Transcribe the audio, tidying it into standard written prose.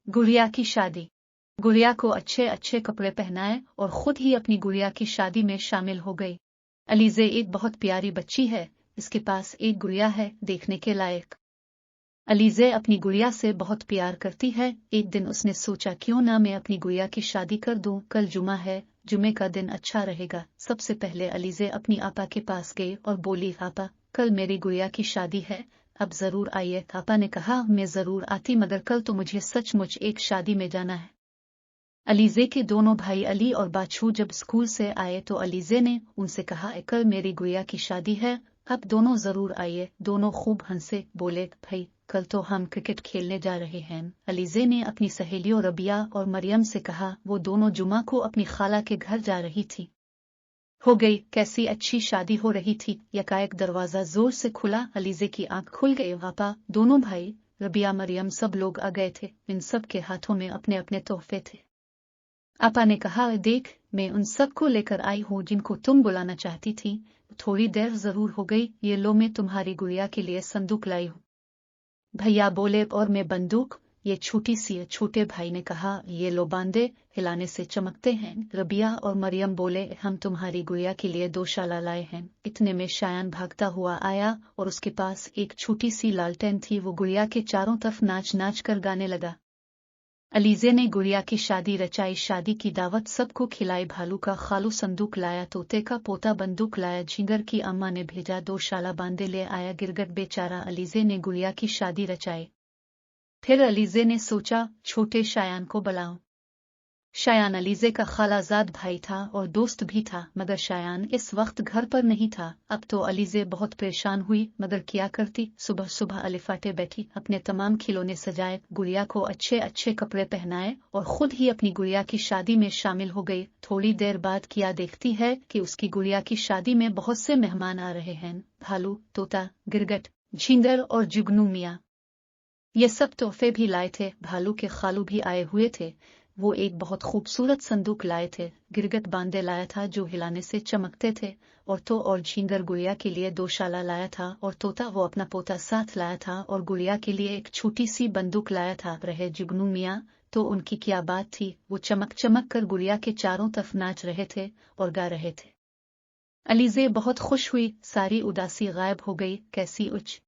गुड़िया की शादी। गुड़िया को अच्छे अच्छे कपड़े पहनाए और खुद ही अपनी गुड़िया की शादी में शामिल हो गई। अलीज़े एक बहुत प्यारी बच्ची है, इसके पास एक गुड़िया है देखने के लायक। अलीज़े अपनी गुड़िया से बहुत प्यार करती है। एक दिन उसने सोचा क्यों ना मैं अपनी गुड़िया की शादी कर दूं, कल जुमा है, जुमे का दिन अच्छा रहेगा। सबसे पहले अलीज़े अपनी आपा के पास गई और बोली, आपा कल मेरी गुड़िया की शादी है, अब जरूर आइए। आपा ने कहा, मैं जरूर आती, मगर कल तो मुझे सचमुच एक शादी में जाना है। अलीज़े के दोनों भाई अली और बाछू जब स्कूल से आए तो अलीज़े ने उनसे कहा, कल मेरी गुड़िया की शादी है, अब दोनों जरूर आइए। दोनों खूब हंसे, बोले, भाई कल तो हम क्रिकेट खेलने जा रहे हैं। अलीज़े ने अपनी सहेलियों रबिया और मरियम से कहा, वो दोनों जुमा को अपनी खाला के घर जा रही थी। हो गई, कैसी अच्छी शादी हो रही थी। यकायक दरवाजा जोर से खुला, अलीज़े की आंख खुल गई। आपा, दोनों भाई, रबिया, मरियम सब लोग आ गए थे। इन सब के हाथों में अपने अपने तोहफे थे। आपा ने कहा, देख, मैं उन सबको लेकर आई हूँ जिनको तुम बुलाना चाहती थी। थोड़ी देर जरूर हो गई, ये लो मैं तुम्हारी गुड़िया के लिए संदूक लाई हूँ। भैया बोले, और मैं बंदूक, ये छोटी सी है। छोटे भाई ने कहा, ये लो बांधे, हिलाने से चमकते हैं। रबिया और मरियम बोले, हम तुम्हारी गुड़िया के लिए 2 शाला लाए हैं। इतने में शायान भागता हुआ आया और उसके पास एक छोटी सी लालटेन थी। वो गुड़िया के चारों तरफ नाच नाच कर गाने लगा। अलीज़े ने गुड़िया की शादी रचाई, शादी की दावत सबको खिलाई। भालू का खालू संदूक लाया, तोते का पोता बंदूक लाया, झिंगर की अम्मा ने भेजा 2 शाला बांधे ले आया। गिरगट बेचारा, अलीज़े ने गुड़िया की शादी रचाई। फिर अलीज़े ने सोचा, छोटे शायान को बुलाऊं। शायान अलीज़े का खालाजाद भाई था और दोस्त भी था, मगर शायान इस वक्त घर पर नहीं था। अब तो अलीज़े बहुत परेशान हुई, मगर क्या करती। सुबह सुबह अलिफाटे बैठी, अपने तमाम खिलौने सजाए, गुड़िया को अच्छे अच्छे कपड़े पहनाए और खुद ही अपनी गुड़िया की शादी में शामिल हो गई। थोड़ी देर बाद क्या देखती है कि उसकी गुड़िया की शादी में बहुत से मेहमान आ रहे हैं। भालू, तोता, गिरगट, झिंगर और जुगनू मियाँ, ये सब तोहफे भी लाए थे। भालू के खालू भी आए हुए थे। वो एक बहुत खूबसूरत संदूक लाए थे। गिरगट बांधे लाया था जो हिलाने से चमकते थे। और झिंगर गुड़िया के लिए 2 शाला लाया था। और तोता, वो अपना पोता साथ लाया था और गुड़िया के लिए एक छोटी सी बंदूक लाया था। रहे जुगनू मियाँ, तो उनकी क्या बात थी, वो चमक चमक कर गुड़िया के चारों तरफ नाच रहे थे और गा रहे थे। अलीज़े बहुत खुश हुई, सारी उदासी गायब हो गई। कैसी उच्च